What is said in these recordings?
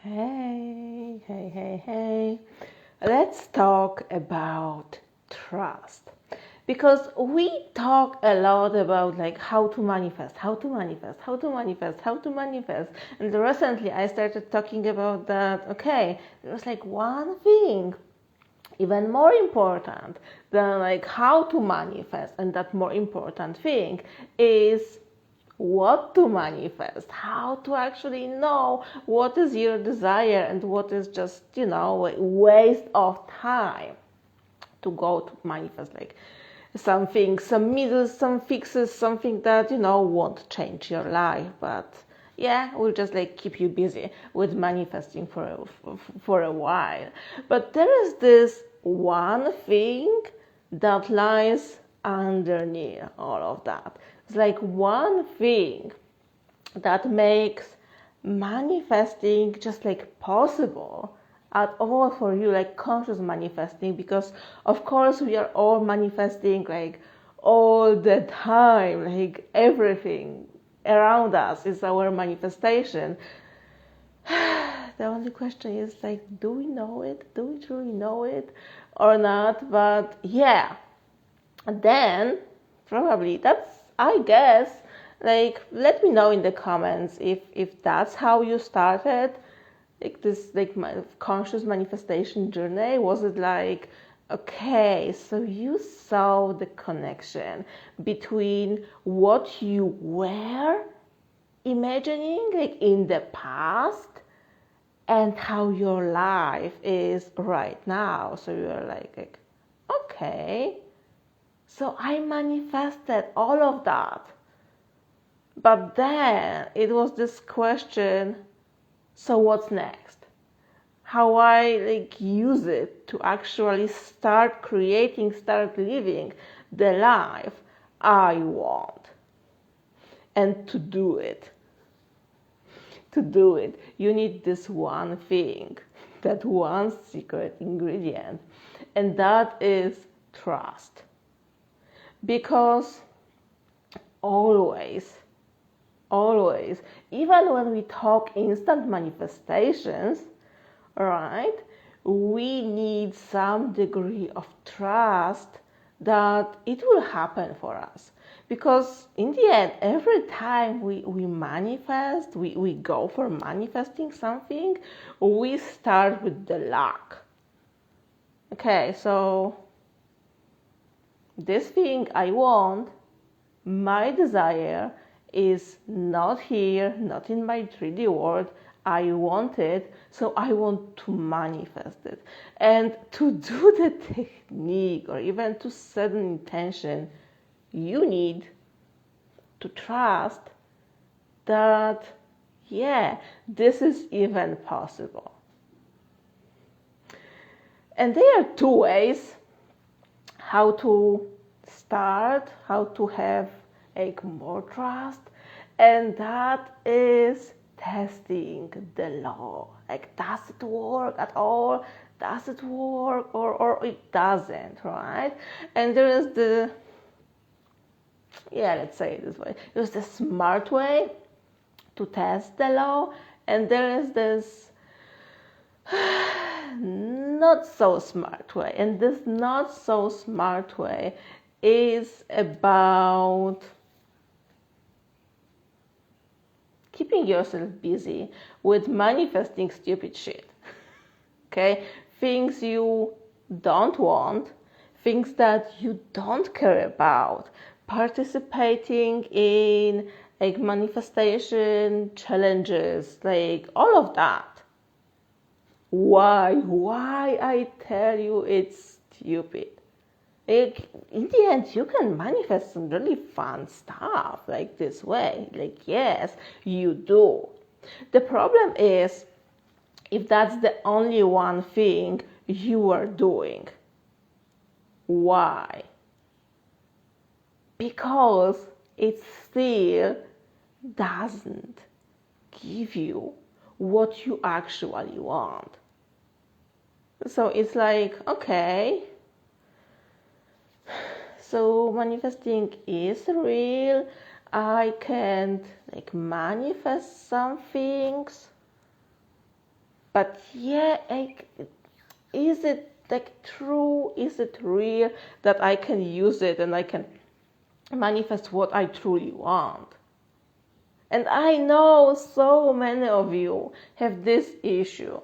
Hey, hey, hey, hey. Let's talk about trust. Because we talk a lot about like how to manifest, how to manifest, how to manifest, how to manifest. And recently I started talking about that, okay, there's like one thing even more important than like how to manifest, and that more important thing is what to manifest, how to actually know what is your desire and what is just, a waste of time to go to manifest like something, some middles, some fixes, something that, won't change your life, but yeah, will just like keep you busy with manifesting for a while. But there is this one thing that lies underneath all of that. It's like one thing that makes manifesting just like possible at all for you, like conscious manifesting, because of course we are all manifesting like all the time, like everything around us is our manifestation. The only question is like, do we know it? Do we truly know it or not? But yeah, and then probably that's, I guess, like let me know in the comments if that's how you started like this like my conscious manifestation journey. Was it like, okay, so you saw the connection between what you were imagining like in the past and how your life is right now? So you're like okay, so I manifested all of that. But then it was this question, so what's next? How I like use it to actually start creating, start living the life I want. And to do it, you need this one thing, that one secret ingredient, and that is trust. Because always, even when we talk instant manifestations, right, we need some degree of trust that it will happen for us. Because in the end, every time we manifest, we go for manifesting something, we start with the luck. Okay, so this thing I want, my desire, is not here, not in my 3D world. I want it, so I want to manifest it. And to do the technique or even to set an intention, you need to trust that, yeah, this is even possible. And there are two ways how to start, how to have like more trust, and that is testing the law. Like, does it work at all? Does it work or it doesn't, right? And there is the, yeah, let's say it this way. There's the smart way to test the law, and there is this not so smart way. And this not so smart way is about keeping yourself busy with manifesting stupid shit. Okay? Things you don't want, things that you don't care about, participating in like manifestation challenges, like all of that. Why I tell you it's stupid. Like, in the end, you can manifest some really fun stuff like this way. Like, yes, you do. The problem is if that's the only one thing you are doing. Why? Because it still doesn't give you what you actually want. So it's like, okay, so manifesting is real. I can't like manifest some things. But yeah, like, is it like true? Is it real that I can use it and I can manifest what I truly want? And I know so many of you have this issue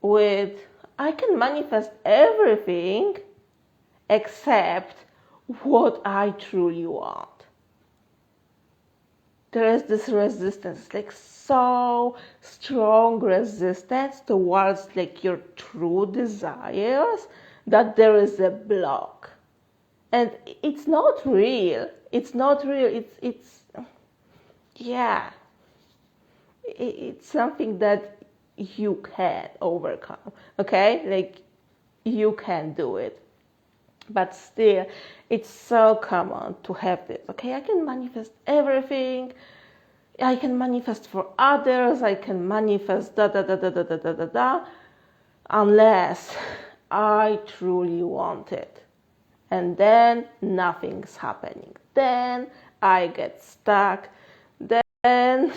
with I can manifest everything except what I truly want. There is this resistance, like so strong resistance towards like your true desires that there is a block. And it's not real. It's not real. It's yeah. It's something that you can overcome. Okay? Like you can do it. But still, it's so common to have this. Okay, I can manifest everything. I can manifest for others. I can manifest da da da da da da da da da, unless I truly want it. And then nothing's happening. Then I get stuck. Then,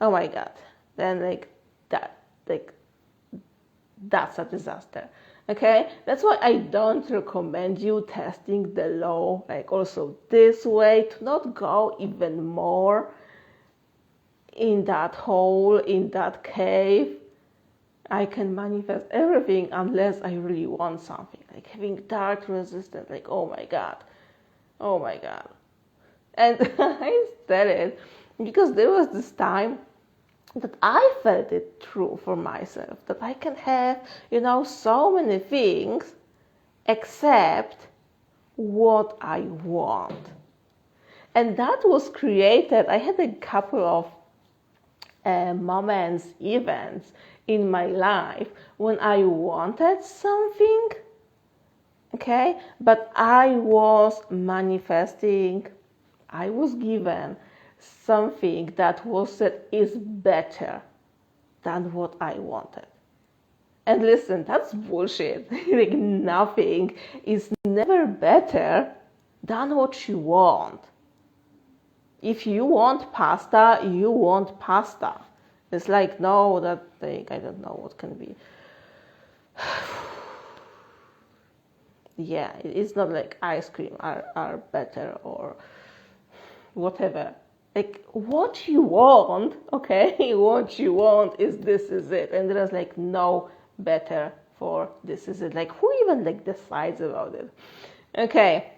oh my God, then that's a disaster. Okay, that's why I don't recommend you testing the law like also this way, to not go even more in that hole, in that cave. I can manifest everything unless I really want something, like having dark resistance, like oh my God. And I said it because there was this time that I felt it true for myself, that I can have, so many things except what I want. And that was created, I had a couple of moments, events in my life when I wanted something, okay, but I was manifesting, I was given something that is better than what I wanted. And listen, that's bullshit. Like nothing is never better than what you want. If you want pasta, you want pasta. It's like, no, that thing, I don't know what can be. Yeah, it's not like ice cream are better or whatever. Like what you want, okay, what you want is this is it. And there's like no better for this is it. Like who even like decides about it? Okay,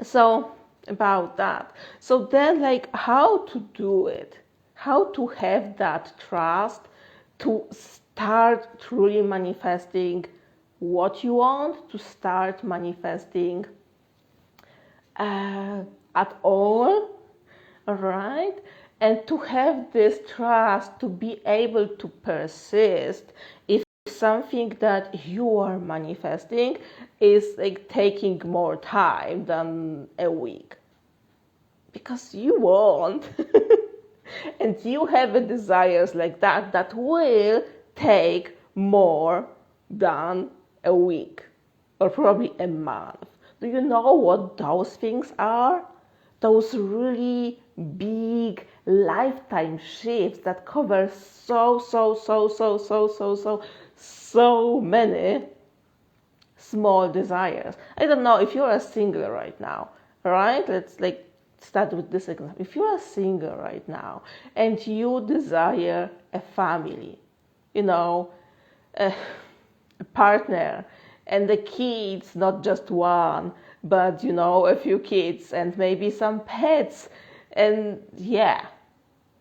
so about that. So then like how to do it, how to have that trust to start truly manifesting what you want, to start manifesting at all, right? And to have this trust to be able to persist if something that you are manifesting is like taking more time than a week. Because you want and you have a desires like that will take more than a week or probably a month. Do you know what those things are? Those really big lifetime shifts that cover so many small desires. I don't know if you're a single right now, right? Let's like start with this example. If you're a single right now and you desire a family, a partner, and the kids, not just one, but a few kids and maybe some pets, and yeah,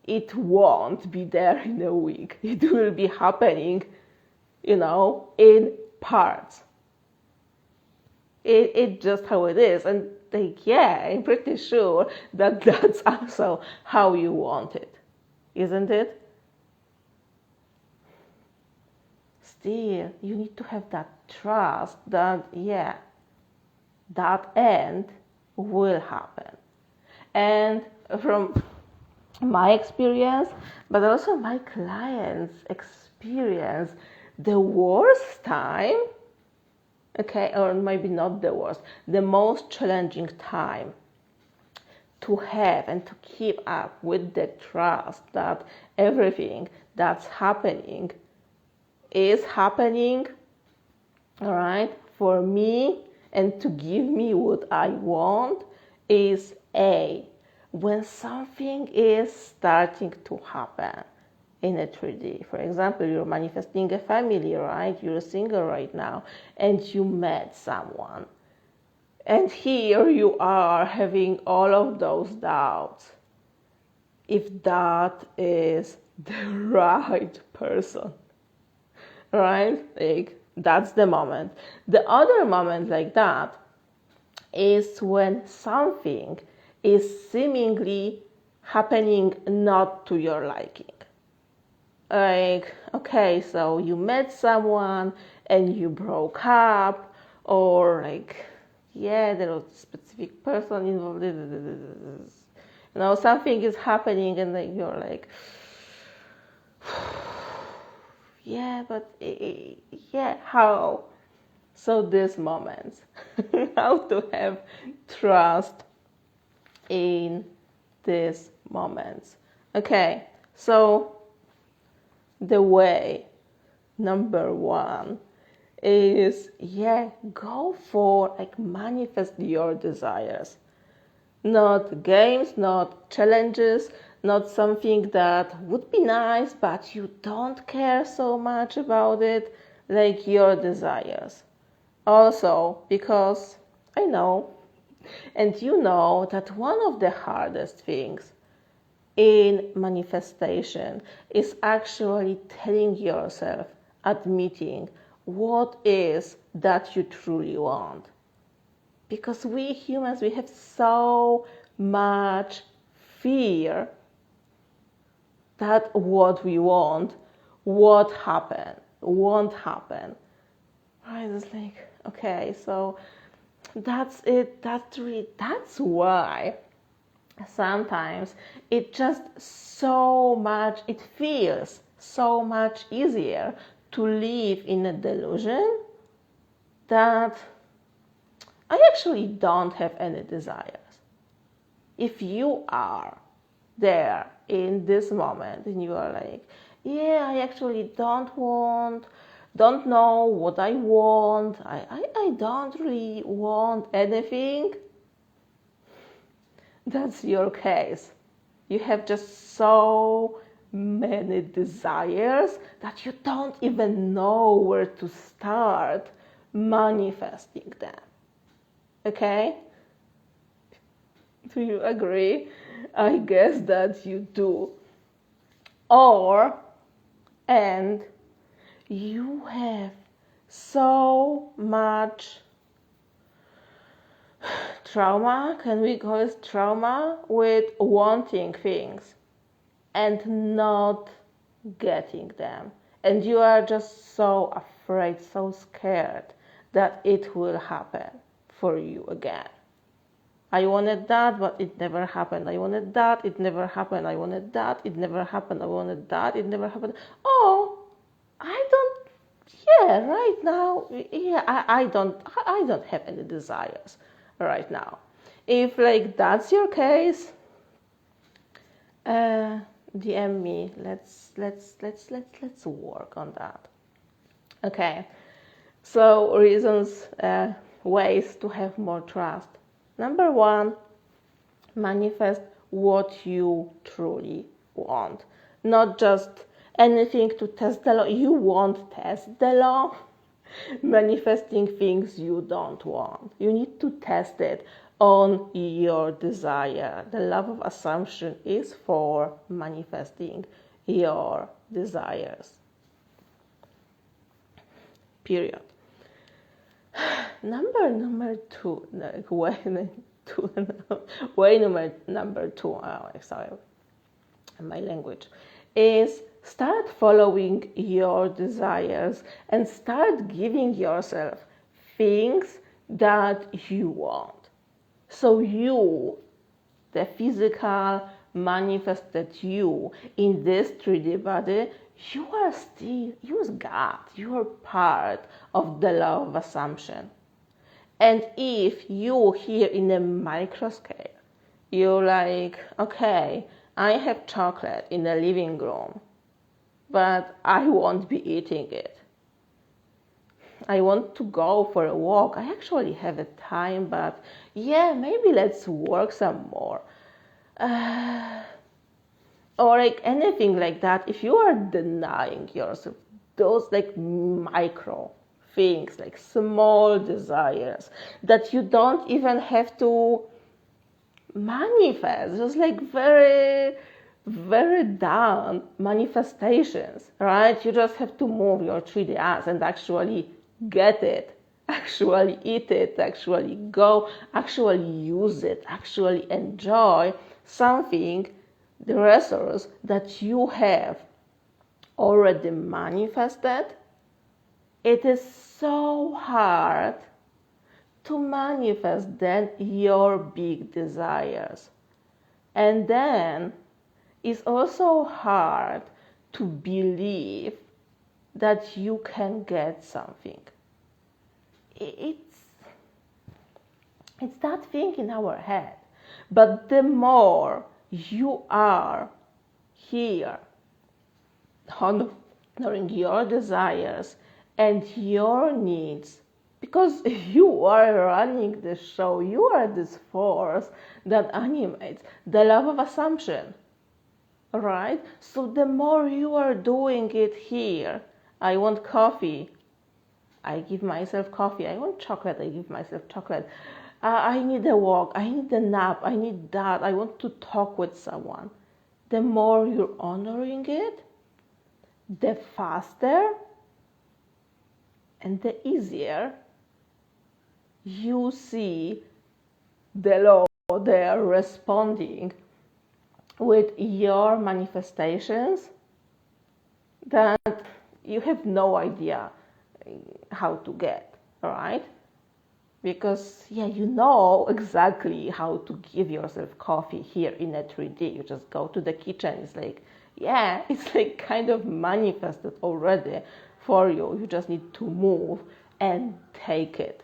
it won't be there in a week. It will be happening, in parts. It's just how it is. And like, yeah, I'm pretty sure that that's also how you want it, isn't it? Still, you need to have that trust that, yeah, that end will happen. And from my experience, but also my clients' experience, the worst time, okay, or maybe not the worst, the most challenging time to have and to keep up with the trust that everything that's happening is happening, all right, for me and to give me what I want is A. When something is starting to happen in a 3D. For example, you're manifesting a family, right? You're single right now and you met someone. And here you are having all of those doubts. If that is the right person, right? Like, that's the moment. The other moment like that is when something is seemingly happening not to your liking. Like, okay, so you met someone and you broke up, or like, yeah, there was a specific person involved. You know, something is happening, and like you're like, yeah, but yeah, how? So these moments, how to have trust in these moments. Okay, so the way number one is, yeah, go for like manifest your desires. Not games, not challenges, not something that would be nice but you don't care so much about it, like your desires. Also, because I know and you know that one of the hardest things in manifestation is actually telling yourself, admitting what is that you truly want. Because we humans, we have so much fear that what we want, what happened, won't happen. Right? It's like, okay, so that's it. That's why sometimes it just it feels so much easier to live in a delusion that I actually don't have any desires. If you are there in this moment and you are like, yeah, I actually don't know what I want, I don't really want anything, that's your case. You have just so many desires that you don't even know where to start manifesting them. Okay? Do you agree? I guess that you do. And you have so much trauma, can we call it trauma, with wanting things and not getting them. And you are just so afraid, so scared that it will happen for you again. I wanted that, but it never happened. I wanted that, it never happened. I wanted that, it never happened. I wanted that, it never happened. Oh, right now, yeah, I don't have any desires right now. If like that's your case, DM me. Let's work on that. Okay. So reasons, ways to have more trust. Number one, manifest what you truly want. Not just anything to test the law. You won't test the law. Manifesting things you don't want. You need to test it on your desire. The law of assumption is for manifesting your desires. Period. Number two, way number two, sorry, my language, is start following your desires and start giving yourself things that you want. So you, the physical manifested you in this 3D body, you are God. You are part of the law of assumption. And if you here in a micro scale, you're like, okay, I have chocolate in the living room. but I won't be eating it. I want to go for a walk. I actually have a time, but yeah, maybe let's work some more. Or like anything like that. If you are denying yourself those like micro things, like small desires that you don't even have to manifest, just like very, very down manifestations, right? You just have to move your 3D ass and actually get it, actually eat it, actually go, actually use it, actually enjoy something, the resource that you have already manifested. It is so hard to manifest then your big desires. And then it's also hard to believe that you can get something. It's that thing in our head. But the more you are here honoring your desires and your needs, because you are running the show, you are this force that animates the law of assumption, right? So the more you are doing it here, I want coffee, I give myself coffee. I want chocolate, I give myself chocolate. I need a walk, I need a nap, I need that, I want to talk with someone. The more you're honoring it, the faster and the easier you see the law there responding with your manifestations that you have no idea how to get, right? Because yeah, you know exactly how to give yourself coffee here in a 3D. You just go to the kitchen. It's like, yeah, it's like kind of manifested already for you. You just need to move and take it.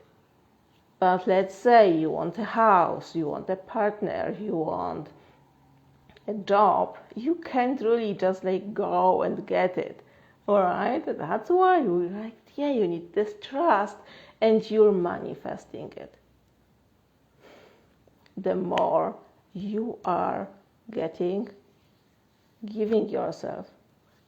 But let's say you want a house, you want a partner, you want a job. You can't really just like go and get it. All right, that's why you're like, yeah, you need this trust and you're manifesting it. The more you are giving yourself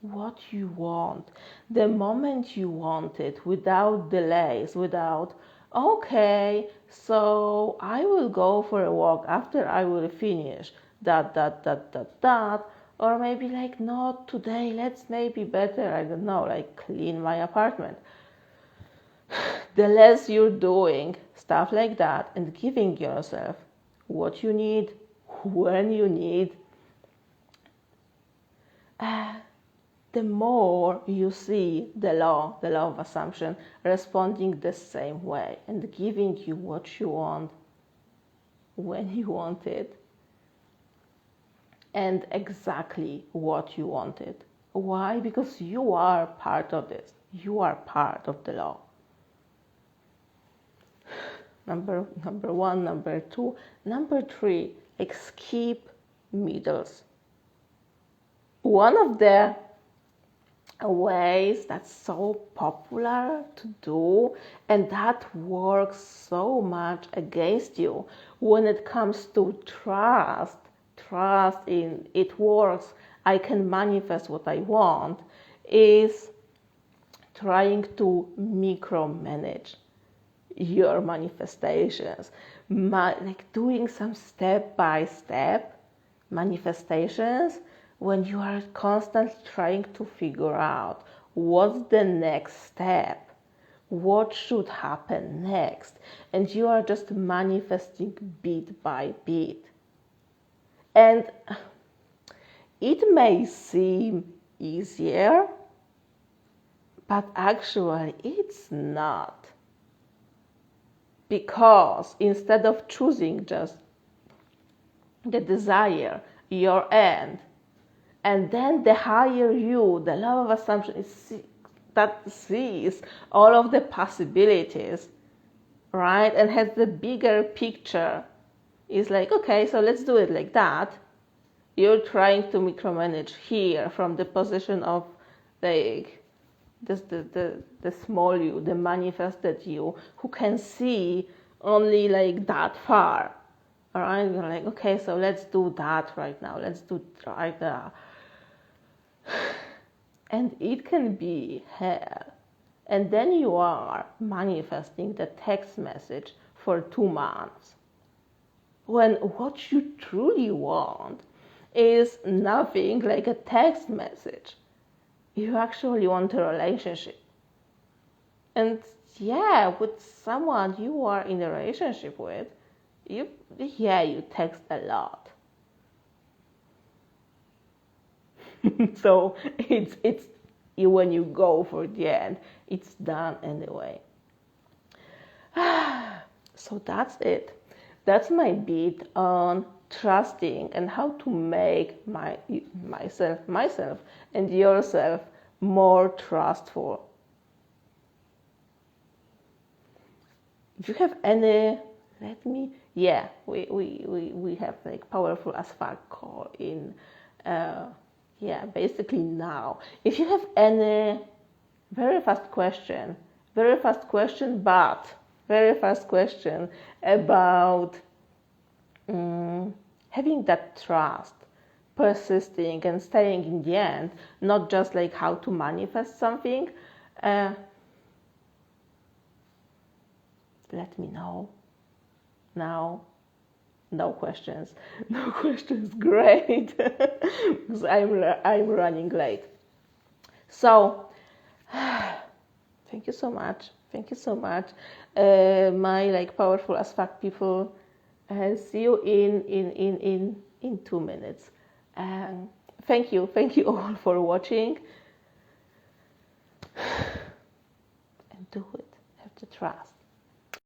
what you want, the moment you want it, without delays, without, okay, so I will go for a walk after I will finish that, or maybe like, not today, let's maybe better, I don't know, like clean my apartment. The less you're doing stuff like that and giving yourself what you need, when you need, the more you see the law of assumption responding the same way and giving you what you want, when you want it, and exactly what you wanted. Why? Because you are part of this. You are part of the law. Number one, number two. Number three, skip middles. One of the ways that's so popular to do and that works so much against you when it comes to trust in it works, I can manifest what I want, is trying to micromanage your manifestations, like doing some step-by-step manifestations when you are constantly trying to figure out what's the next step, what should happen next, and you are just manifesting bit by bit. And it may seem easier, but actually it's not. Because instead of choosing just the desire, your end, and then the higher you, the law of assumption, is that sees all of the possibilities, right? And has the bigger picture. It's like, okay, so let's do it like that. You're trying to micromanage here from the position of like this the small you, the manifested you, who can see only like that far. All right, you're like, okay, so let's do that right now. Let's do right there. And it can be hell. And then you are manifesting the text message for 2 months. When what you truly want is nothing like a text message. You actually want a relationship. And yeah, with someone you are in a relationship with, you text a lot. So it's when you go for the end, it's done anyway. So that's it. That's my bit on trusting and how to make myself and yourself more trustful. If you have any, we have like powerful as fuck call in, basically now. If you have any very fast question about having that trust, persisting and staying in the end, not just like how to manifest something, let me know. Now, no questions, great, because I'm running late. So, thank you so much, my like powerful as fuck people. See you in 2 minutes. Thank you all for watching, and do it. Have to trust.